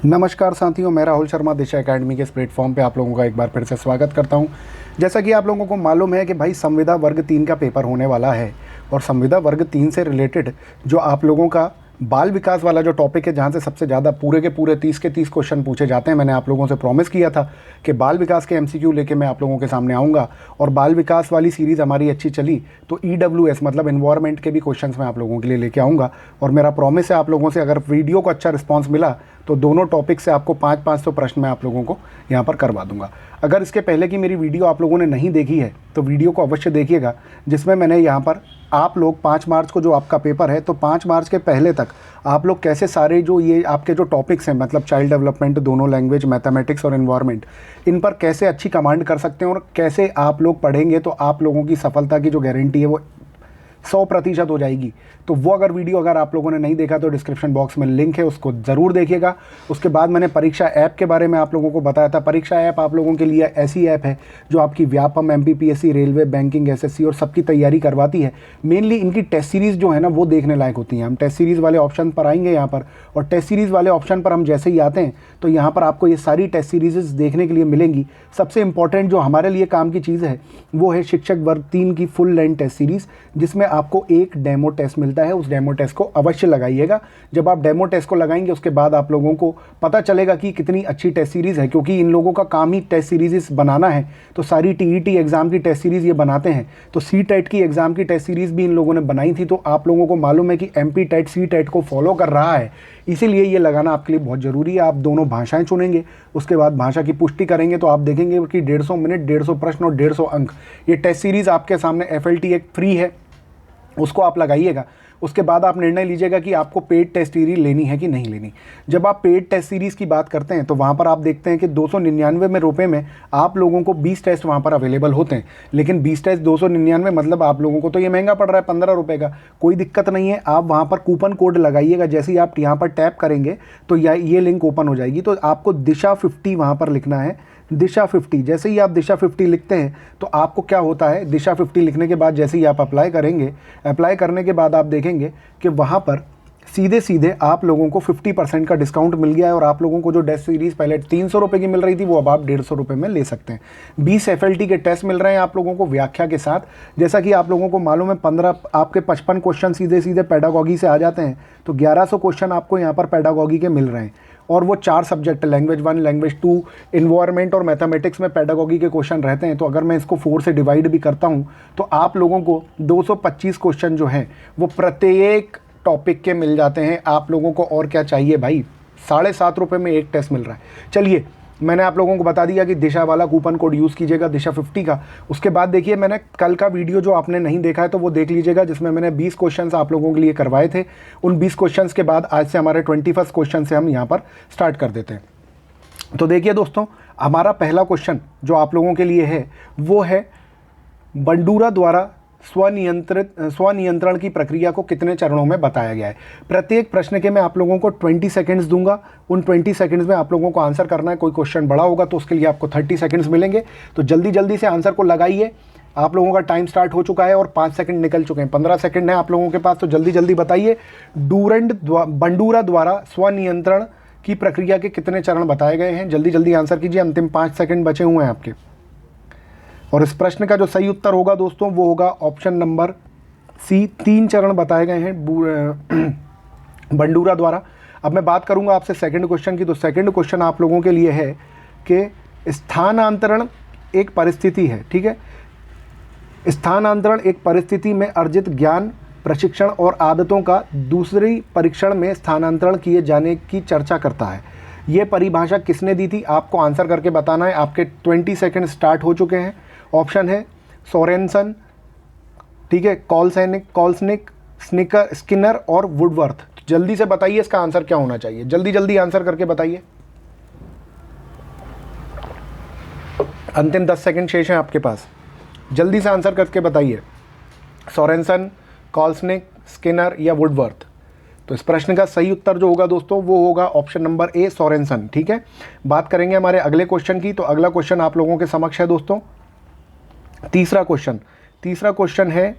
नमस्कार साथियों, मैं राहुल शर्मा दिशा एकेडमी के इस प्लेटफॉर्म पे आप लोगों का एक बार फिर से स्वागत करता हूं। जैसा कि आप लोगों को मालूम है कि भाई संविदा वर्ग 3 का पेपर होने वाला है और संविदा वर्ग 3 से रिलेटेड जो आप लोगों का बाल विकास वाला जो टॉपिक है, जहां से सबसे ज़्यादा पूरे के पूरे 30 के 30 क्वेश्चन पूछे जाते हैं। मैंने आप लोगों से प्रॉमिस किया था कि बाल विकास के एमसीक्यू लेके मैं आप लोगों के सामने आऊँगा और बाल विकास वाली सीरीज़ हमारी अच्छी चली तो ईडब्ल्यूएस मतलब इन्वायरमेंट के भी क्वेश्चंस मैं आप लोगों के लिए लेके आऊँगा। और मेरा प्रॉमिस है आप लोगों से, अगर वीडियो को अच्छा रिस्पॉन्स मिला तो दोनों टॉपिक से आपको 500 प्रश्न मैं आप लोगों को यहाँ पर करवा दूंगा। अगर इसके पहले की मेरी वीडियो आप लोगों ने नहीं देखी है तो वीडियो को अवश्य देखिएगा, जिसमें मैंने यहाँ पर आप लोग 5 मार्च को जो आपका पेपर है तो 5 मार्च के पहले तक आप लोग कैसे सारे जो ये आपके जो टॉपिक्स हैं, मतलब चाइल्ड डेवलपमेंट, दोनों लैंग्वेज, मैथमेटिक्स और एनवायरनमेंट, इन पर कैसे अच्छी कमांड कर सकते हैं और कैसे आप लोग पढ़ेंगे तो आप लोगों की सफलता की जो गारंटी है वो 100% हो जाएगी। तो वो अगर वीडियो अगर आप लोगों ने नहीं देखा तो डिस्क्रिप्शन बॉक्स में लिंक है, उसको ज़रूर देखिएगा। उसके बाद मैंने परीक्षा ऐप के बारे में आप लोगों को बताया था। परीक्षा ऐप आप लोगों के लिए ऐसी ऐप है जो आपकी Vyapam, MPPSC, railway, banking, SSC और सबकी तैयारी करवाती है। मेनली इनकी टेस्ट सीरीज़ जो है ना वो देखने लायक होती हैं। हम टेस्ट सीरीज़ वाले ऑप्शन पर आएंगे यहाँ पर, और टेस्ट सीरीज़ वाले ऑप्शन पर हम जैसे ही आते हैं तो यहाँ पर आपको ये सारी टेस्ट सीरीज़ देखने के लिए मिलेंगी। सबसे इंपॉर्टेंट जो हमारे लिए काम की चीज़ है वो है शिक्षक वर्ग 3 की फुल लेंथ टेस्ट सीरीज़, जिसमें आपको एक डेमो टेस्ट मिलता है। उस डेमो टेस्ट को अवश्य लगाइएगा। जब आप डेमो टेस्ट को लगाएंगे उसके बाद आप लोगों को पता चलेगा कि कितनी अच्छी टेस्ट सीरीज़ है, क्योंकि इन लोगों का काम ही टेस्ट सीरीज़ बनाना है। तो सारी टीईटी एग्ज़ाम की टेस्ट सीरीज़ ये बनाते हैं। तो सी टेट की एग्ज़ाम की टेस्ट सीरीज़ भी इन लोगों ने बनाई थी। तो आप लोगों को मालूम है कि एमपी टेट सी टेट को फॉलो कर रहा है, इसीलिए ये लगाना आपके लिए बहुत ज़रूरी है। आप दोनों भाषाएं चुनेंगे, उसके बाद भाषा की पुष्टि करेंगे तो आप देखेंगे कि 150 मिनट, 150 प्रश्न और 150 अंक, ये टेस्ट सीरीज़ आपके सामने एफएलटी एक फ्री है, उसको आप लगाइएगा। उसके बाद आप निर्णय लीजिएगा कि आपको पेड टेस्ट सीरीज लेनी है कि नहीं लेनी। जब आप पेड टेस्ट सीरीज़ की बात करते हैं तो वहाँ पर आप देखते हैं कि 299 रुपये में आप लोगों को 20 टेस्ट वहाँ पर अवेलेबल होते हैं। लेकिन 20 टेस्ट 299 मतलब आप लोगों को तो ये महंगा पड़ रहा है, 15 रुपये का। कोई दिक्कत नहीं है, आप वहाँ पर कूपन कोड लगाइएगा। जैसे ही आप यहाँ पर टैप करेंगे तो ये लिंक ओपन हो जाएगी। तो आपको दिशा 50 वहाँ पर लिखना है, दिशा 50। जैसे ही आप दिशा 50 लिखते हैं तो आपको क्या होता है, दिशा 50 लिखने के बाद जैसे ही आप अप्लाई करेंगे, अप्लाई करने के बाद आप देखेंगे कि वहाँ पर सीधे सीधे आप लोगों को 50% का डिस्काउंट मिल गया है। और आप लोगों को जो टेस्ट सीरीज़ पहले 300 रुपये की मिल रही थी वो अब आप 150 रुपये में ले सकते हैं। 20 एफएलटी के टेस्ट मिल रहे हैं आप लोगों को व्याख्या के साथ। जैसा कि आप लोगों को मालूम है 15 आपके 55 क्वेश्चन सीधे सीधे पेडागॉगी से आ जाते हैं, तो 1100 क्वेश्चन आपको यहाँ पर पेडागॉगी के मिल रहे हैं। और वो 4 सब्जेक्ट, लैंग्वेज 1, लैंग्वेज 2, इन्वायरमेंट और मैथमेटिक्स में पेडागॉगी के क्वेश्चन रहते हैं। तो अगर मैं इसको 4 से डिवाइड भी करता हूँ तो आप लोगों को 225 क्वेश्चन जो हैं वो प्रत्येक टॉपिक के मिल जाते हैं। आप लोगों को और क्या चाहिए भाई, 7.5 रुपये में एक टेस्ट मिल रहा है। चलिए, मैंने आप लोगों को बता दिया कि दिशा वाला कूपन कोड यूज़ कीजिएगा, दिशा 50 का। उसके बाद देखिए, मैंने कल का वीडियो जो आपने नहीं देखा है तो वो देख लीजिएगा, जिसमें मैंने 20 क्वेश्चंस आप लोगों के लिए करवाए थे। उन 20 क्वेश्चंस के बाद आज से हमारे 21 क्वेश्चन से हम यहाँ पर स्टार्ट कर देते हैं। तो देखिए दोस्तों, हमारा पहला क्वेश्चन जो आप लोगों के लिए है वो है बंडूरा द्वारा स्वनियंत्रण की प्रक्रिया को कितने चरणों में बताया गया है। प्रत्येक प्रश्न के मैं आप लोगों को 20 सेकंड्स दूंगा। उन 20 सेकंड्स में आप लोगों को आंसर करना है। कोई क्वेश्चन बड़ा होगा तो उसके लिए आपको 30 सेकंड्स मिलेंगे। तो जल्दी जल्दी से आंसर को लगाइए। आप लोगों का टाइम स्टार्ट हो चुका है और 5 सेकंड निकल चुके हैं। 15 सेकंड है आप लोगों के पास, तो जल्दी जल्दी बताइए। बंडूरा द्वारा स्वनियंत्रण की प्रक्रिया के कितने चरण बताए गए हैं, जल्दी जल्दी आंसर कीजिए। अंतिम 5 सेकंड बचे हुए हैं आपके। और इस प्रश्न का जो सही उत्तर होगा दोस्तों वो होगा ऑप्शन नंबर सी, 3 चरण बताए गए हैं बंडूरा द्वारा। अब मैं बात करूंगा आपसे सेकंड क्वेश्चन की। तो सेकंड क्वेश्चन आप लोगों के लिए है कि स्थानांतरण एक परिस्थिति है, ठीक है। स्थानांतरण एक परिस्थिति में अर्जित ज्ञान, प्रशिक्षण और आदतों का दूसरी परीक्षण में स्थानांतरण किए जाने की चर्चा करता है। ये परिभाषा किसने दी थी, आपको आंसर करके बताना है। आपके 20 सेकंड स्टार्ट हो चुके हैं। ऑप्शन है सोरेनसन, ठीक है, कॉल्सनिक, स्किनर और वुडवर्थ। जल्दी से बताइए इसका आंसर क्या होना चाहिए, जल्दी जल्दी आंसर करके बताइए। अंतिम 10 सेकंड शेष है आपके पास, जल्दी से आंसर करके बताइए। सोरेनसन, कॉल्सनिक, स्किनर या वुडवर्थ। तो इस प्रश्न का सही उत्तर जो होगा दोस्तों वो होगा ऑप्शन नंबर ए, सोरेनसन, ठीक है। बात करेंगे हमारे अगले क्वेश्चन की। तो अगला क्वेश्चन आप लोगों के समक्ष है दोस्तों, तीसरा क्वेश्चन है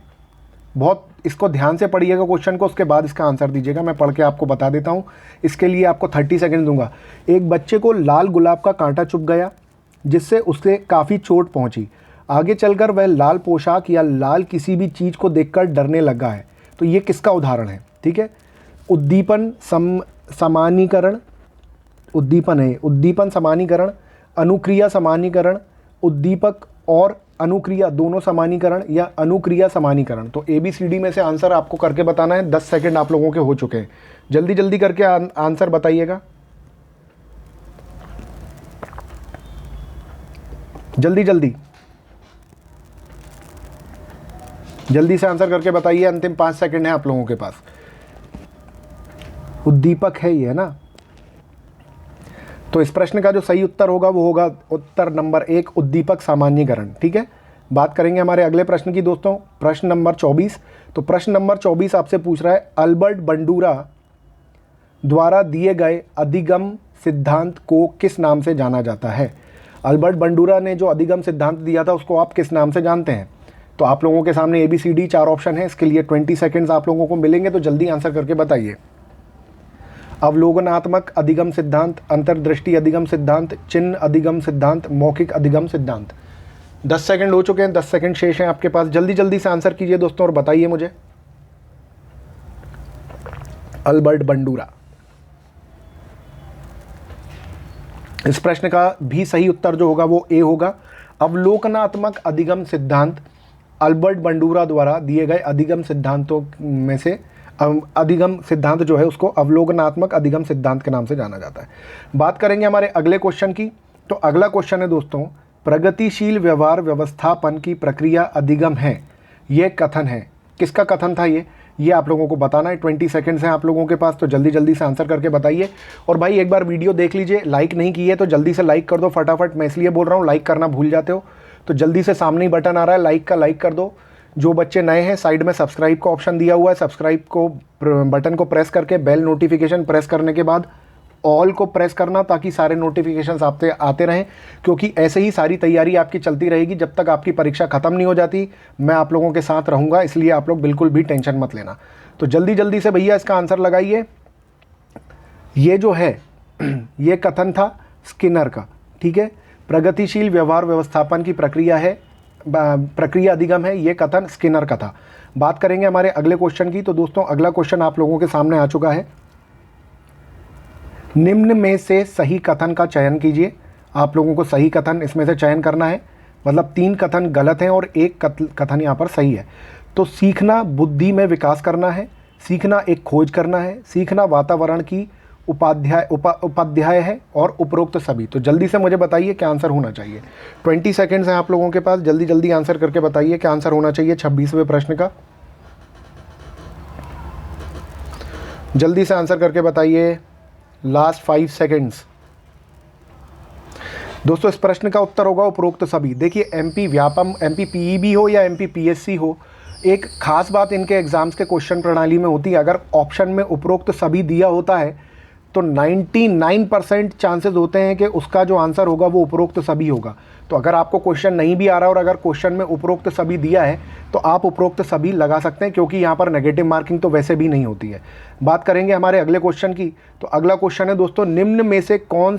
बहुत इसको ध्यान से पढ़िएगा क्वेश्चन को, उसके बाद इसका आंसर दीजिएगा। मैं पढ़ के आपको बता देता हूँ। इसके लिए आपको 30 सेकंड दूंगा। एक बच्चे को लाल गुलाब का कांटा चुभ गया, जिससे उससे काफ़ी चोट पहुँची। आगे चलकर वह लाल पोशाक या लाल किसी भी चीज़ को देखकर डरने लगा है। तो ये किसका उदाहरण है? ठीक है, उद्दीपन समानीकरण, उद्दीपन है, उद्दीपन समानीकरण, अनुक्रिया समानीकरण, उद्दीपक और अनुक्रिया दोनों समानीकरण, या अनुक्रिया समानीकरण। तो ABCD में से आंसर आपको करके बताना है। 10 सेकंड आप लोगों के हो चुके हैं, जल्दी जल्दी करके आंसर बताइएगा, जल्दी जल्दी जल्दी से आंसर करके बताइए। अंतिम 5 सेकंड है आप लोगों के पास। उद्दीपक है ये, है ना? तो इस प्रश्न का जो सही उत्तर होगा वो होगा उत्तर नंबर 1, उद्दीपक सामान्यीकरण। ठीक है, बात करेंगे हमारे अगले प्रश्न की दोस्तों, प्रश्न नंबर 24। तो प्रश्न नंबर 24 आपसे पूछ रहा है, अल्बर्ट बंडूरा द्वारा दिए गए अधिगम सिद्धांत को किस नाम से जाना जाता है? अल्बर्ट बंडूरा ने जो अधिगम सिद्धांत दिया था उसको आप किस नाम से जानते हैं? तो आप लोगों के सामने ABCD 4 ऑप्शन है, इसके लिए 20 सेकंड्स आप लोगों को मिलेंगे, तो जल्दी आंसर करके बताइए। अवलोकनात्मक अधिगम सिद्धांत, अंतर्दृष्टि अधिगम सिद्धांत, चिन्ह अधिगम सिद्धांत, मौखिक अधिगम सिद्धांत। 10 सेकंड हो चुके हैं, 10 सेकंड शेष हैं आपके पास। जल्दी जल्दी से आंसर कीजिए दोस्तों और बताइए मुझे। अल्बर्ट बंडूरा, इस प्रश्न का भी सही उत्तर जो होगा वो A होगा। अवलोकनात्मक अधिगम सिद्धांत अल्बर्ट बंडूरा द्वारा दिए गए अधिगम सिद्धांतों में से अधिगम सिद्धांत जो है उसको अवलोकनात्मक अधिगम सिद्धांत के नाम से जाना जाता है। बात करेंगे हमारे अगले क्वेश्चन की। तो अगला क्वेश्चन है दोस्तों, प्रगतिशील व्यवहार व्यवस्थापन की प्रक्रिया अधिगम है, ये कथन है। किसका कथन था ये आप लोगों को बताना है। 20 सेकंड्स हैं आप लोगों के पास, तो जल्दी जल्दी से आंसर करके बताइए। और भाई एक बार वीडियो देख लीजिए, लाइक नहीं की है तो जल्दी से लाइक कर दो फटाफट। मैं इसलिए बोल रहा हूँ, लाइक करना भूल जाते हो, तो जल्दी से सामने ही बटन आ रहा है लाइक का, लाइक कर दो। जो बच्चे नए हैं, साइड में सब्सक्राइब का ऑप्शन दिया हुआ है, सब्सक्राइब को बटन को प्रेस करके बेल नोटिफिकेशन प्रेस करने के बाद ऑल को प्रेस करना, ताकि सारे नोटिफिकेशंस आपसे आते रहें, क्योंकि ऐसे ही सारी तैयारी आपकी चलती रहेगी जब तक आपकी परीक्षा ख़त्म नहीं हो जाती। मैं आप लोगों के साथ रहूँगा, इसलिए आप लोग बिल्कुल भी टेंशन मत लेना। तो जल्दी जल्दी से भैया इसका आंसर लगाइए। ये जो है ये कथन था स्किनर का। ठीक है, प्रगतिशील व्यवहार व्यवस्थापन की प्रक्रिया है, प्रक्रिया अधिगम है, ये कथन स्किनर का था। बात करेंगे हमारे अगले क्वेश्चन की। तो दोस्तों अगला क्वेश्चन आप लोगों के सामने आ चुका है। निम्न में से सही कथन का चयन कीजिए। आप लोगों को सही कथन इसमें से चयन करना है, मतलब 3 कथन गलत हैं और 1 कथन यहाँ पर सही है। तो सीखना बुद्धि में विकास करना है, सीखना एक खोज करना है, सीखना वातावरण की उपाध्याय है, और उपरोक्त सभी। तो जल्दी से मुझे बताइए क्या आंसर होना चाहिए। 20 सेकंड्स हैं आप लोगों के पास, जल्दी जल्दी आंसर करके बताइए क्या आंसर होना चाहिए 26वें प्रश्न का। जल्दी से आंसर करके बताइए, लास्ट 5 सेकंड्स। दोस्तों इस प्रश्न का उत्तर होगा उपरोक्त सभी। देखिए MP व्यापम, MP PEB हो या MP PSC हो, एक खास बात इनके एग्जाम्स के क्वेश्चन प्रणाली में होती है, अगर ऑप्शन में उपरोक्त सभी दिया होता है तो 99% चांसेस होते हैं कि उसका जो आंसर होगा वो उपरोक्त सभी होगा। तो अगर आपको क्वेश्चन नहीं भी आ रहा और अगर क्वेश्चन में उपरोक्त सभी दिया है तो आप उपरोक्त सभी लगा सकते हैं, क्योंकि यहाँ पर नेगेटिव मार्किंग तो वैसे भी नहीं होती है। बात करेंगे हमारे अगले क्वेश्चन की। तो अगला क्वेश्चन है दोस्तों, निम्न में से कौन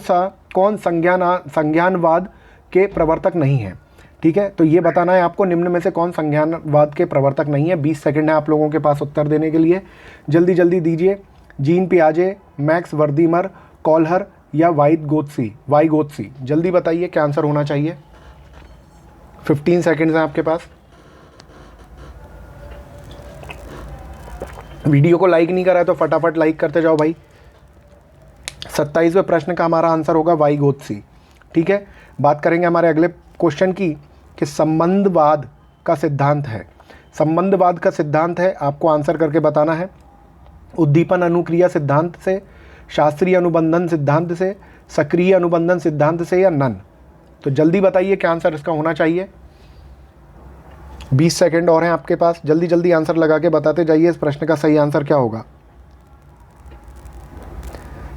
संज्ञानवाद के प्रवर्तक नहीं है? ठीक है, तो ये बताना है आपको, निम्न में से कौन संज्ञानवाद के प्रवर्तक नहीं है। 20 सेकंड है आप लोगों के पास उत्तर देने के लिए, जल्दी जल्दी दीजिए। जीन पियाजे, मैक्स वर्दीमर, कॉलहर या वाइगोत्सी, जल्दी बताइए क्या आंसर होना चाहिए। 15 सेकंड्स हैं आपके पास। वीडियो को लाइक नहीं करा है तो फटाफट लाइक करते जाओ भाई। 27वें प्रश्न का हमारा आंसर होगा वाइगोत्सी। ठीक है, बात करेंगे हमारे अगले क्वेश्चन की कि संबंधवाद का सिद्धांत है। संबंधवाद का सिद्धांत है, आपको आंसर करके बताना है। उद्दीपन अनुक्रिया सिद्धांत से, शास्त्रीय अनुबंधन सिद्धांत से, सक्रिय अनुबंधन सिद्धांत से, या नन। तो जल्दी बताइए क्या आंसर इसका होना चाहिए। 20 सेकंड और हैं आपके पास, जल्दी जल्दी आंसर लगा के बताते जाइए इस प्रश्न का सही आंसर क्या होगा।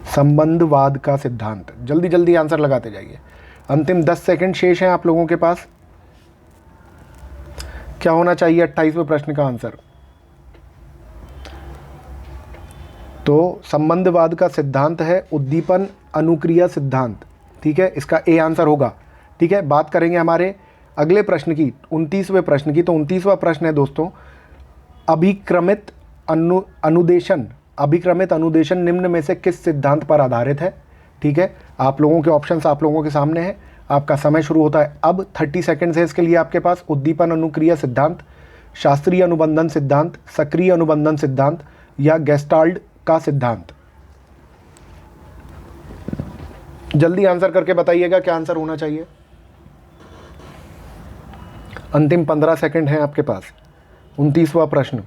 संबंधवाद का सिद्धांत, जल्दी जल्दी आंसर लगाते जाइए। अंतिम 10 सेकंड शेष हैं आप लोगों के पास। क्या होना चाहिए 28वें प्रश्न का आंसर। तो संबंधवाद का सिद्धांत है उद्दीपन अनुक्रिया सिद्धांत, ठीक है, इसका ए आंसर होगा। ठीक है, बात करेंगे हमारे अगले प्रश्न की, 29वें प्रश्न की। तो 29वां प्रश्न है दोस्तों, अभिक्रमित अनुदेशन निम्न में से किस सिद्धांत पर आधारित है। ठीक है, आप लोगों के ऑप्शंस आप लोगों के सामने हैं। आपका समय शुरू होता है अब, 30 सेकंड्स है इसके लिए आपके पास। उद्दीपन अनुक्रिया सिद्धांत, शास्त्रीय अनुबंधन सिद्धांत, सक्रिय अनुबंधन सिद्धांत या गेस्टाल्ट का सिद्धांत। जल्दी आंसर करके बताइएगा क्या आंसर होना चाहिए। अंतिम 15 सेकंड हैं आपके पास। 29वां प्रश्न,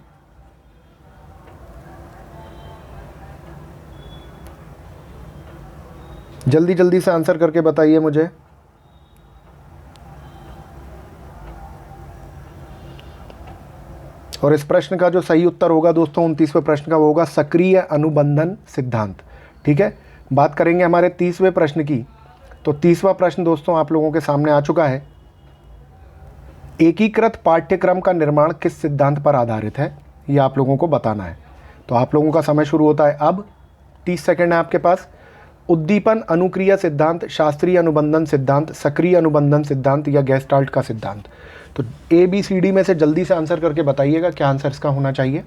जल्दी जल्दी से आंसर करके बताइए मुझे। और इस प्रश्न का जो सही उत्तर होगा दोस्तों 29वें प्रश्न का, वो होगा सक्रिय अनुबंधन सिद्धांत। ठीक है, बात करेंगे हमारे 30वें प्रश्न की। तो 30वां प्रश्न दोस्तों आप लोगों के सामने आ चुका है, एकीकृत पाठ्यक्रम का निर्माण किस सिद्धांत पर आधारित है, ये आप लोगों को बताना है। तो आप लोगों का समय शुरू होता है अब, 30 सेकंड है आपके पास। उद्दीपन अनुक्रिया सिद्धांत, शास्त्रीय अनुबंधन सिद्धांत, सक्रिय अनुबंधन सिद्धांत या गेस्टाल्ट का सिद्धांत। तो ABCD में से जल्दी से आंसर करके बताइएगा क्या आंसर इसका होना चाहिए।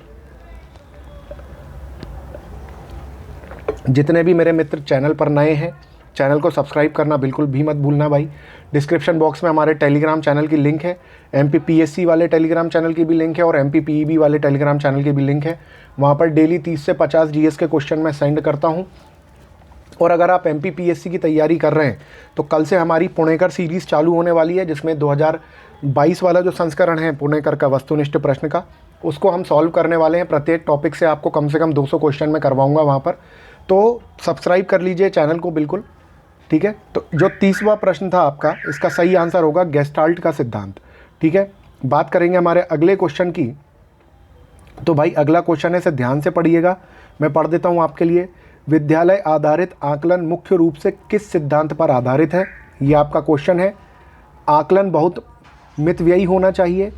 जितने भी मेरे मित्र चैनल पर नए हैं, चैनल को सब्सक्राइब करना बिल्कुल भी मत भूलना भाई। डिस्क्रिप्शन बॉक्स में हमारे टेलीग्राम चैनल की लिंक है, MPPSC वाले टेलीग्राम चैनल की भी लिंक है और MPPEB वाले टेलीग्राम चैनल की भी लिंक है। वहाँ पर डेली 30 से 50 GS के क्वेश्चन मैं सेंड करता हूँ। और अगर आप MPPSC की तैयारी कर रहे हैं तो कल से हमारी पुणेकर सीरीज़ चालू होने वाली है, जिसमें 2022 वाला जो संस्करण है पुणेकर का वस्तुनिष्ठ प्रश्न का, उसको हम सॉल्व करने वाले हैं। प्रत्येक टॉपिक से आपको कम से कम 200 क्वेश्चन मैं करवाऊंगा वहाँ पर। तो सब्सक्राइब कर लीजिए चैनल को बिल्कुल। ठीक है, तो जो 30वां प्रश्न था आपका, इसका सही आंसर होगा गेस्टाल्ट का सिद्धांत। ठीक है, बात करेंगे हमारे अगले क्वेश्चन की। तो भाई अगला क्वेश्चन है, इसे ध्यान से पढ़िएगा, मैं पढ़ देता हूँ आपके लिए। विद्यालय आधारित आकलन मुख्य रूप से किस सिद्धांत पर आधारित है, ये आपका क्वेश्चन है। आकलन बहुत मितव्ययी होना चाहिए।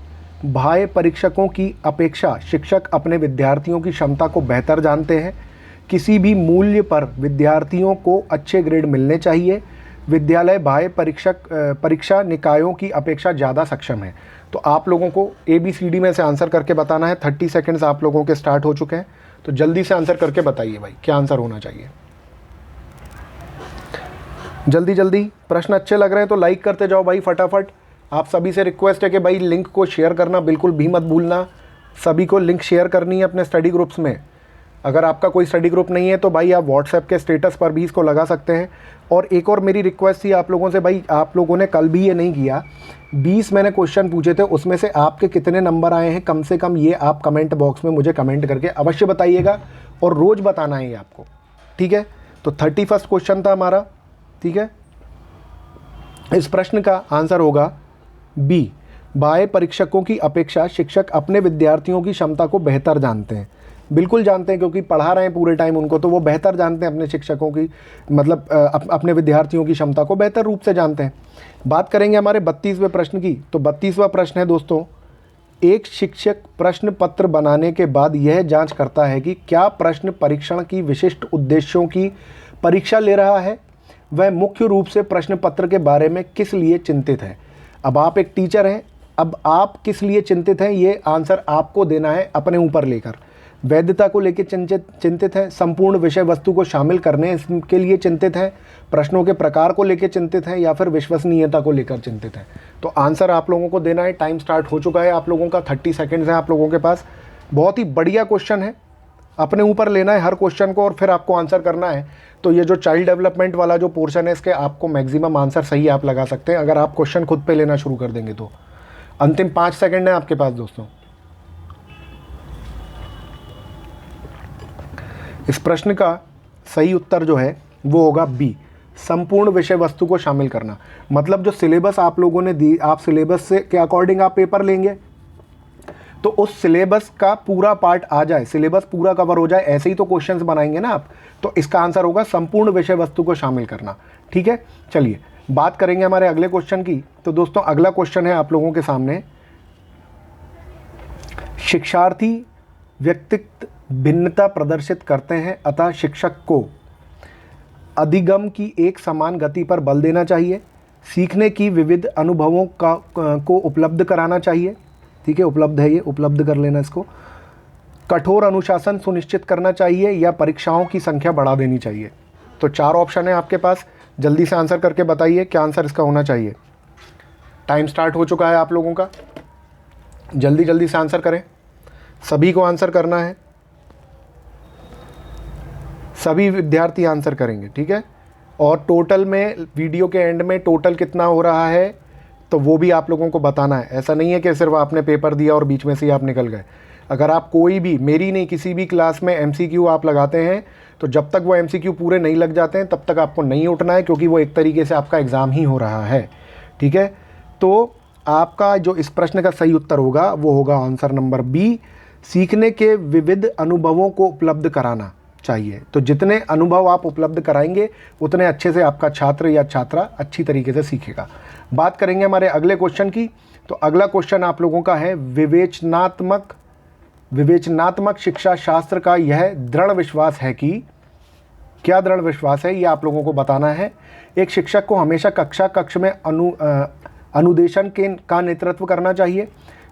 बाह्य परीक्षकों की अपेक्षा शिक्षक अपने विद्यार्थियों की क्षमता को बेहतर जानते हैं। किसी भी मूल्य पर विद्यार्थियों को अच्छे ग्रेड मिलने चाहिए। विद्यालय बाह्य परीक्षा निकायों की अपेक्षा ज़्यादा सक्षम है। तो आप लोगों को ABCD में से आंसर करके बताना है। 30 सेकंड्स आप लोगों के स्टार्ट हो चुके हैं, तो जल्दी से आंसर करके बताइए भाई क्या आंसर होना चाहिए। जल्दी जल्दी, प्रश्न अच्छे लग रहे हैं तो लाइक करते जाओ भाई फटाफट। आप सभी से रिक्वेस्ट है कि भाई लिंक को शेयर करना बिल्कुल भी मत भूलना। सभी को लिंक शेयर करनी है अपने स्टडी ग्रुप्स में। अगर आपका कोई स्टडी ग्रुप नहीं है तो भाई आप व्हाट्सएप के स्टेटस पर भी इसको लगा सकते हैं। और एक और मेरी रिक्वेस्ट थी आप लोगों से, भाई आप लोगों ने कल भी ये नहीं किया, 20 मैंने क्वेश्चन पूछे थे, उसमें से आपके कितने नंबर आए हैं कम से कम ये आप कमेंट बॉक्स में मुझे कमेंट करके अवश्य बताइएगा, और रोज़ बताना है ये आपको। ठीक है, तो 31st क्वेश्चन था हमारा। ठीक है, इस प्रश्न का आंसर होगा बी, बाह्य परीक्षकों की अपेक्षा शिक्षक अपने विद्यार्थियों की क्षमता को बेहतर जानते हैं। बिल्कुल जानते हैं, क्योंकि पढ़ा रहे हैं पूरे टाइम उनको, तो वो बेहतर जानते हैं अपने शिक्षकों की, मतलब अपने विद्यार्थियों की क्षमता को बेहतर रूप से जानते हैं। बात करेंगे हमारे 32वें प्रश्न की। तो 32वां प्रश्न है दोस्तों, एक शिक्षक प्रश्न पत्र बनाने के बाद यह जांच करता है कि क्या प्रश्न परीक्षण की विशिष्ट उद्देश्यों की परीक्षा ले रहा है, वह मुख्य रूप से प्रश्न पत्र के बारे में किस लिए चिंतित है। अब आप एक टीचर हैं, अब आप किस लिए चिंतित हैं ये आंसर आपको देना है अपने ऊपर लेकर। वैधता को लेकर चिंतित हैं, संपूर्ण विषय वस्तु को शामिल करने के लिए चिंतित हैं, प्रश्नों के प्रकार को लेकर चिंतित हैं, या फिर विश्वसनीयता को लेकर चिंतित हैं। तो आंसर आप लोगों को देना है। टाइम स्टार्ट हो चुका है आप लोगों का, 30 सेकंड्स हैं आप लोगों के पास। बहुत ही बढ़िया क्वेश्चन है, अपने ऊपर लेना है हर क्वेश्चन को और फिर आपको आंसर करना है। तो ये जो चाइल्ड डेवलपमेंट वाला जो पोर्शन है, इसके आपको मैक्सिमम आंसर सही आप लगा सकते हैं अगर आप क्वेश्चन खुद पे लेना शुरू कर देंगे तो। अंतिम 5 सेकंड है आपके पास दोस्तों। इस प्रश्न का सही उत्तर जो है वो होगा बी, संपूर्ण विषय वस्तु को शामिल करना। मतलब जो सिलेबस आप लोगों ने दी, आप सिलेबस से के अकॉर्डिंग आप पेपर लेंगे तो उस सिलेबस का पूरा पार्ट आ जाए, सिलेबस पूरा कवर हो जाए, ऐसे ही तो क्वेश्चंस बनाएंगे ना आप। तो इसका आंसर होगा संपूर्ण विषय वस्तु को शामिल करना। ठीक है, चलिए बात करेंगे हमारे अगले क्वेश्चन की। तो दोस्तों अगला क्वेश्चन है आप लोगों के सामने, शिक्षार्थी भिन्नता प्रदर्शित करते हैं, अतः शिक्षक को अधिगम की एक समान गति पर बल देना चाहिए, सीखने की विविध अनुभवों को उपलब्ध कराना चाहिए, ठीक है, उपलब्ध है, ये उपलब्ध कर लेना इसको, कठोर अनुशासन सुनिश्चित करना चाहिए या परीक्षाओं की संख्या बढ़ा देनी चाहिए। तो 4 ऑप्शन है आपके पास, जल्दी से आंसर करके बताइए क्या आंसर इसका होना चाहिए। टाइम स्टार्ट हो चुका है आप लोगों का, जल्दी जल्दी से आंसर करें, सभी को आंसर करना है, सभी विद्यार्थी आंसर करेंगे, ठीक है। और टोटल में वीडियो के एंड में टोटल कितना हो रहा है तो वो भी आप लोगों को बताना है। ऐसा नहीं है कि सिर्फ आपने पेपर दिया और बीच में से ही आप निकल गए। अगर आप कोई भी, मेरी नहीं किसी भी क्लास में MCQ आप लगाते हैं तो जब तक वो MCQ पूरे नहीं लग जाते हैं तब तक आपको नहीं उठना है, क्योंकि वो एक तरीके से आपका एग्ज़ाम ही हो रहा है, ठीक है। तो आपका जो इस प्रश्न का सही उत्तर होगा वो होगा आंसर नंबर बी, सीखने के विविध अनुभवों को उपलब्ध कराना चाहिए। तो जितने अनुभव आप उपलब्ध कराएंगे उतने अच्छे से आपका छात्र या छात्रा अच्छी तरीके से सीखेगा। बात करेंगे हमारे अगले क्वेश्चन की। तो अगला क्वेश्चन आप लोगों का है, विवेचनात्मक शिक्षा शास्त्र का यह दृढ़ विश्वास है कि, क्या दृढ़ विश्वास है ये आप लोगों को बताना है। एक शिक्षक को हमेशा कक्ष में अनुदेशन का नेतृत्व करना चाहिए,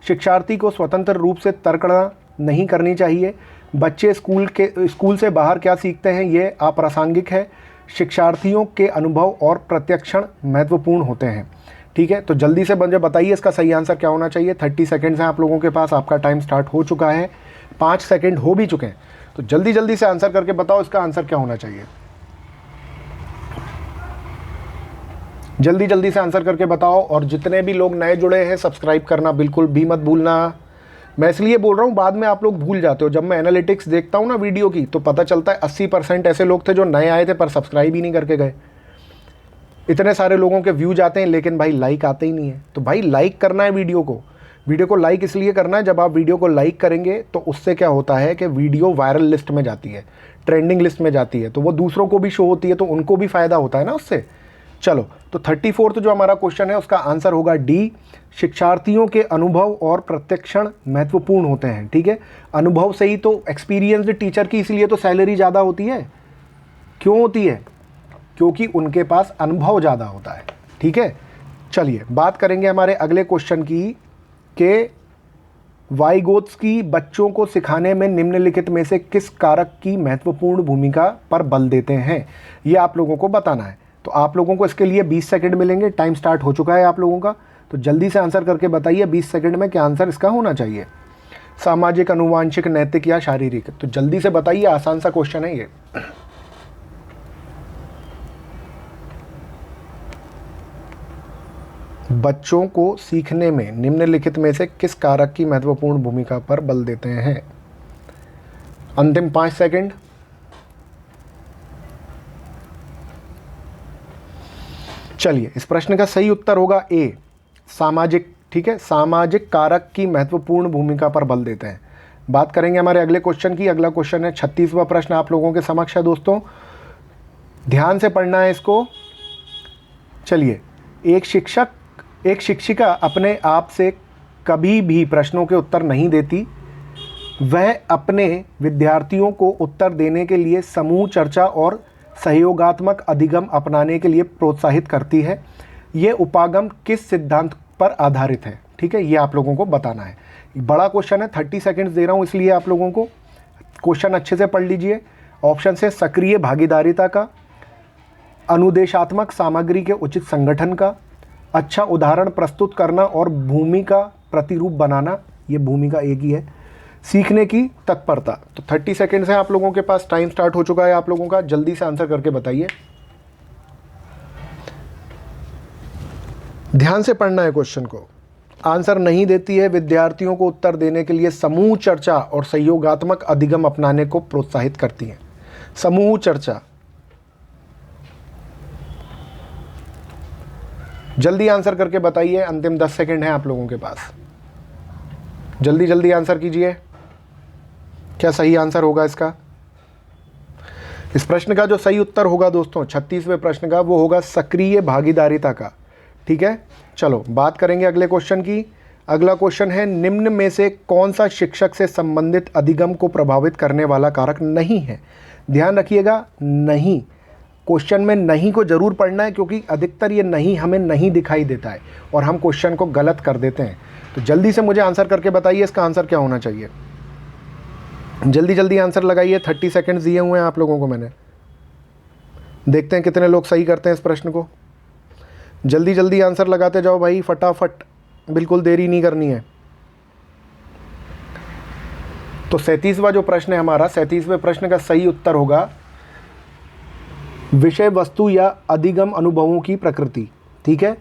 शिक्षार्थी को स्वतंत्र रूप से तर्कना नहीं करनी चाहिए, बच्चे स्कूल से बाहर क्या सीखते हैं ये अप्रासंगिक है, शिक्षार्थियों के अनुभव और प्रत्यक्षण महत्वपूर्ण होते हैं, ठीक है। तो जल्दी से मुझे बताइए इसका सही आंसर क्या होना चाहिए। 30 सेकेंड्स हैं आप लोगों के पास, आपका टाइम स्टार्ट हो चुका है, 5 सेकेंड हो भी चुके हैं। तो जल्दी जल्दी से आंसर करके बताओ इसका आंसर क्या होना चाहिए। जल्दी जल्दी से आंसर करके बताओ। और जितने भी लोग नए जुड़े हैं सब्सक्राइब करना बिल्कुल भी मत भूलना। मैं इसलिए बोल रहा हूँ, बाद में आप लोग भूल जाते हो। जब मैं एनालिटिक्स देखता हूँ ना वीडियो की, तो पता चलता है 80% ऐसे लोग थे जो नए आए थे पर सब्सक्राइब ही नहीं करके गए। इतने सारे लोगों के व्यूज आते हैं लेकिन भाई लाइक आते ही नहीं है। तो भाई लाइक करना है वीडियो को लाइक इसलिए करना है, जब आप वीडियो को लाइक करेंगे तो उससे क्या होता है कि वीडियो वायरल लिस्ट में जाती है, ट्रेंडिंग लिस्ट में जाती है, तो वो दूसरों को भी शो होती है, तो उनको भी फ़ायदा होता है ना उससे। चलो, तो 34 जो हमारा क्वेश्चन है उसका आंसर होगा डी, शिक्षार्थियों के अनुभव और प्रत्यक्षण महत्वपूर्ण होते हैं, ठीक है। अनुभव से ही तो, एक्सपीरियंस्ड टीचर की इसलिए तो सैलरी ज़्यादा होती है। क्यों होती है? क्योंकि उनके पास अनुभव ज़्यादा होता है, ठीक है। चलिए बात करेंगे हमारे अगले क्वेश्चन की, कि वाइगोत्स्की बच्चों को सिखाने में निम्नलिखित में से किस कारक की महत्वपूर्ण भूमिका पर बल देते हैं, ये आप लोगों को बताना है। तो आप लोगों को इसके लिए 20 सेकंड मिलेंगे, टाइम स्टार्ट हो चुका है आप लोगों का। तो जल्दी से आंसर करके बताइए 20 सेकंड में क्या आंसर इसका होना चाहिए। सामाजिक, अनुवांशिक, नैतिक या शारीरिक। तो जल्दी से बताइए, आसान सा क्वेश्चन है ये। बच्चों को सीखने में निम्नलिखित में से किस कारक की महत्वपूर्ण भूमिका पर बल देते हैं। अंतिम 5 सेकंड। चलिए, इस प्रश्न का सही उत्तर होगा ए, सामाजिक, ठीक है। सामाजिक कारक की महत्वपूर्ण भूमिका पर बल देते हैं। बात करेंगे हमारे अगले क्वेश्चन की। अगला क्वेश्चन है 36वां प्रश्न आप लोगों के समक्ष है दोस्तों, ध्यान से पढ़ना है इसको। चलिए, एक शिक्षिका अपने आप से कभी भी प्रश्नों के उत्तर नहीं देती, वह अपने विद्यार्थियों को उत्तर देने के लिए समूह चर्चा और सहयोगात्मक अधिगम अपनाने के लिए प्रोत्साहित करती है। ये उपागम किस सिद्धांत पर आधारित है, ठीक है, ये आप लोगों को बताना है। बड़ा क्वेश्चन है, 30 सेकंड्स दे रहा हूँ इसलिए आप लोगों को क्वेश्चन अच्छे से पढ़ लीजिए। ऑप्शन से सक्रिय भागीदारिता का, अनुदेशात्मक सामग्री के उचित संगठन का, अच्छा उदाहरण प्रस्तुत करना और भूमिका प्रतिरूप बनाना, ये भूमिका एक ही है, सीखने की तत्परता। तो 30 सेकंड्स है आप लोगों के पास, टाइम स्टार्ट हो चुका है आप लोगों का, जल्दी से आंसर करके बताइए। ध्यान से पढ़ना है क्वेश्चन को। आंसर नहीं देती है, विद्यार्थियों को उत्तर देने के लिए समूह चर्चा और सहयोगात्मक अधिगम अपनाने को प्रोत्साहित करती है। समूह चर्चा, जल्दी आंसर करके बताइए। अंतिम 10 सेकंड है आप लोगों के पास, जल्दी जल्दी आंसर कीजिए। क्या सही आंसर होगा इसका? इस प्रश्न का जो सही उत्तर होगा दोस्तों 36वें प्रश्न का, वो होगा सक्रिय भागीदारिता का, ठीक है। चलो बात करेंगे अगले क्वेश्चन की। अगला क्वेश्चन है, निम्न में से कौन सा शिक्षक से संबंधित अधिगम को प्रभावित करने वाला कारक नहीं है? ध्यान रखिएगा, नहीं। क्वेश्चन में नहीं को जरूर पढ़ना है, क्योंकि अधिकतर ये नहीं हमें नहीं दिखाई देता है और हम क्वेश्चन को गलत कर देते हैं। तो जल्दी से मुझे आंसर करके बताइए इसका आंसर क्या होना चाहिए। जल्दी जल्दी आंसर लगाइए, 30 सेकंड्स दिए हुए हैं आप लोगों को मैंने। देखते हैं कितने लोग सही करते हैं इस प्रश्न को। जल्दी जल्दी आंसर लगाते जाओ भाई, फटाफट, बिल्कुल देरी नहीं करनी है। तो 37वां जो प्रश्न है हमारा, 37वें प्रश्न का सही उत्तर होगा विषय वस्तु या अधिगम अनुभवों की प्रकृति। ठीक है,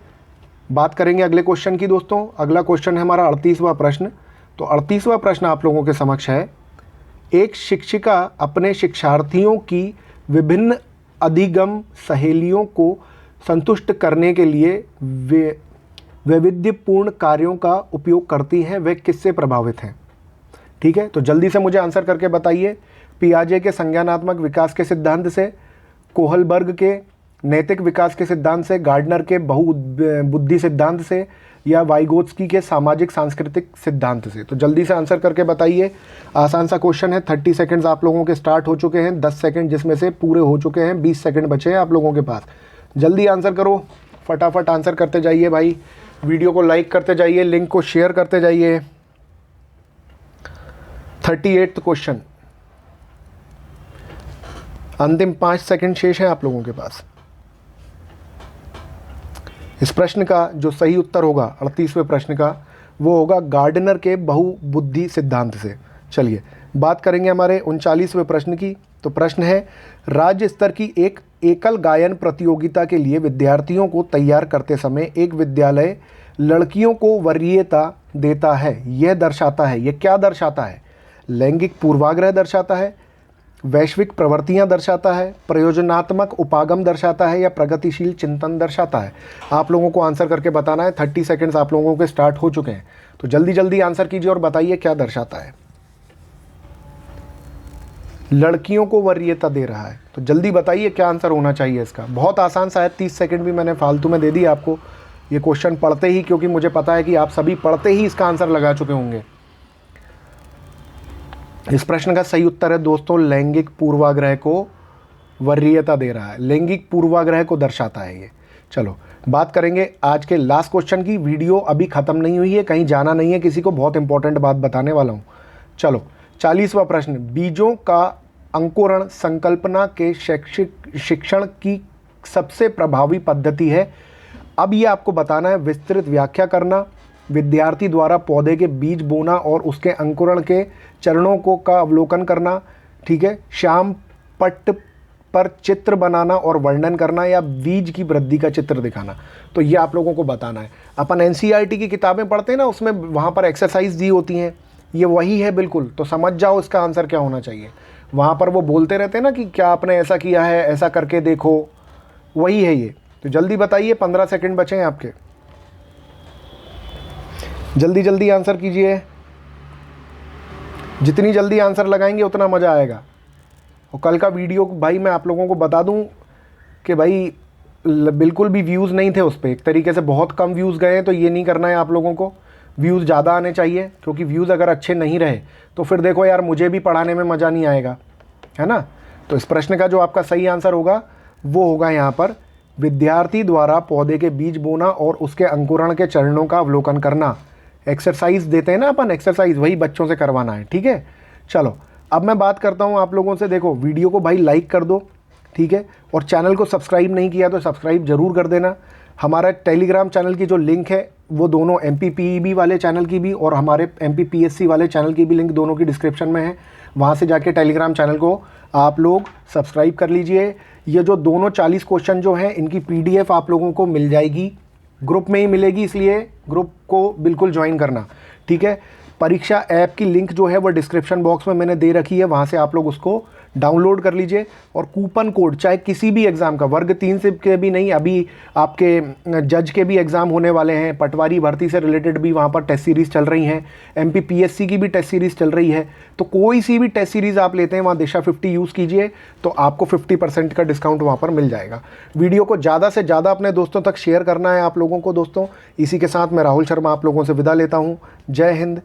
बात करेंगे अगले क्वेश्चन की दोस्तों। अगला क्वेश्चन है हमारा 38वां प्रश्न। तो 38वां प्रश्न आप लोगों के समक्ष है, एक शिक्षिका अपने शिक्षार्थियों की विभिन्न अधिगम सहेलियों को संतुष्ट करने के लिए वैविध्यपूर्ण कार्यों का उपयोग करती हैं, वे किससे प्रभावित हैं? ठीक है, तो जल्दी से मुझे आंसर करके बताइए। पियाजे के संज्ञानात्मक विकास के सिद्धांत से, कोहलबर्ग के नैतिक विकास के सिद्धांत से, गार्डनर के बहुबुद्धि सिद्धांत से, या वाइगोत्स्की के सामाजिक सांस्कृतिक सिद्धांत से? तो जल्दी से आंसर करके बताइए। आसान सा क्वेश्चन है। 30 सेकंड्स आप लोगों के स्टार्ट हो चुके हैं, 10 सेकंड जिसमें से पूरे हो चुके हैं, 20 सेकंड बचे हैं आप लोगों के पास। जल्दी आंसर करो, फटाफट आंसर करते जाइए भाई। वीडियो को लाइक करते जाइए, लिंक को शेयर करते जाइए। 38वां क्वेश्चन, अंतिम 5 सेकंड शेष है आप लोगों के पास। इस प्रश्न का जो सही उत्तर होगा 38वें प्रश्न का, वो होगा गार्डनर के बहुबुद्धि सिद्धांत से। चलिए बात करेंगे हमारे 39वें प्रश्न की। तो प्रश्न है, राज्य स्तर की एक एकल गायन प्रतियोगिता के लिए विद्यार्थियों को तैयार करते समय एक विद्यालय लड़कियों को वरीयता देता है, यह दर्शाता है, यह क्या दर्शाता है? लैंगिक पूर्वाग्रह दर्शाता है, वैश्विक प्रवृत्तियां दर्शाता है, प्रयोजनात्मक उपागम दर्शाता है, या प्रगतिशील चिंतन दर्शाता है? आप लोगों को आंसर करके बताना है। 30 सेकंड्स आप लोगों के स्टार्ट हो चुके हैं, तो जल्दी जल्दी आंसर कीजिए और बताइए क्या दर्शाता है। लड़कियों को वरीयता दे रहा है, तो जल्दी बताइए क्या आंसर होना चाहिए इसका। बहुत आसान सा है, 30 सेकंड भी मैंने फालतू में दे दी आपको ये क्वेश्चन पढ़ते ही, क्योंकि मुझे पता है कि आप सभी पढ़ते ही इसका आंसर लगा चुके होंगे। इस प्रश्न का सही उत्तर है दोस्तों, लैंगिक पूर्वाग्रह को वरीयता दे रहा है, लैंगिक पूर्वाग्रह को दर्शाता है ये। चलो बात करेंगे आज के लास्ट क्वेश्चन की। वीडियो अभी ख़त्म नहीं हुई है, कहीं जाना नहीं है किसी को, बहुत इंपॉर्टेंट बात बताने वाला हूँ। चलो 40वां प्रश्न, बीजों का अंकुरण संकल्पना के शैक्षिक शिक्षण की सबसे प्रभावी पद्धति है। अब ये आपको बताना है, विस्तृत व्याख्या करना, विद्यार्थी द्वारा पौधे के बीज बोना और उसके अंकुरण के चरणों को का अवलोकन करना। ठीक है, श्याम पट्ट पर चित्र बनाना और वर्णन करना, या बीज की वृद्धि का चित्र दिखाना। तो ये आप लोगों को बताना है। अपन एनसीईआरटी की किताबें पढ़ते हैं ना, उसमें वहाँ पर एक्सरसाइज दी होती हैं, ये वही है बिल्कुल। तो समझ जाओ इसका आंसर क्या होना चाहिए। वहाँ पर वो बोलते रहते हैं ना कि क्या आपने ऐसा किया है, ऐसा करके देखो, वही है ये। तो जल्दी बताइए, 15 सेकंड बचे हैं आपके, जल्दी जल्दी आंसर कीजिए। जितनी जल्दी आंसर लगाएंगे उतना मज़ा आएगा। और कल का वीडियो भाई मैं आप लोगों को बता दूं कि भाई बिल्कुल भी व्यूज़ नहीं थे उस पर, एक तरीके से बहुत कम व्यूज़ गए हैं। तो ये नहीं करना है आप लोगों को, व्यूज़ ज़्यादा आने चाहिए, क्योंकि व्यूज़ अगर अच्छे नहीं रहे तो फिर देखो यार मुझे भी पढ़ाने में मज़ा नहीं आएगा, है ना। तो इस प्रश्न का जो आपका सही आंसर होगा वो होगा यहाँ पर, विद्यार्थी द्वारा पौधे के बीज बोना और उसके अंकुरण के चरणों का अवलोकन करना। एक्सरसाइज देते हैं ना अपन, एक्सरसाइज वही बच्चों से करवाना है। ठीक है, चलो अब मैं बात करता हूँ आप लोगों से। देखो वीडियो को भाई लाइक कर दो, ठीक है, और चैनल को सब्सक्राइब नहीं किया तो सब्सक्राइब ज़रूर कर देना। हमारा टेलीग्राम चैनल की जो लिंक है वो दोनों MPPEB वाले चैनल की भी और हमारे MPPSC वाले चैनल की भी लिंक दोनों की डिस्क्रिप्शन में है। वहाँ से जाके टेलीग्राम चैनल को आप लोग सब्सक्राइब कर लीजिए। ये जो दोनों 40 क्वेश्चन जो हैं इनकी PDF आप लोगों को मिल जाएगी, ग्रुप में ही मिलेगी, इसलिए ग्रुप को बिल्कुल ज्वाइन करना। ठीक है, परीक्षा ऐप की लिंक जो है वो डिस्क्रिप्शन बॉक्स में मैंने दे रखी है, वहाँ से आप लोग उसको डाउनलोड कर लीजिए और कूपन कोड चाहे किसी भी एग्ज़ाम का, वर्ग 3 से के भी नहीं, अभी आपके जज के भी एग्ज़ाम होने वाले हैं, पटवारी भर्ती से रिलेटेड भी वहाँ पर टेस्ट सीरीज़ चल रही हैं, MPPSC की भी टेस्ट सीरीज़ चल रही है। तो कोई सी भी टेस्ट सीरीज़ आप लेते हैं वहाँ दिशा 50 यूज़ कीजिए तो आपको 50% का डिस्काउंट वहाँ पर मिल जाएगा। वीडियो को ज़्यादा से ज़्यादा अपने दोस्तों तक शेयर करना है आप लोगों को। दोस्तों, इसी के साथ मैं राहुल शर्मा आप लोगों से विदा लेता हूँ। जय हिंद।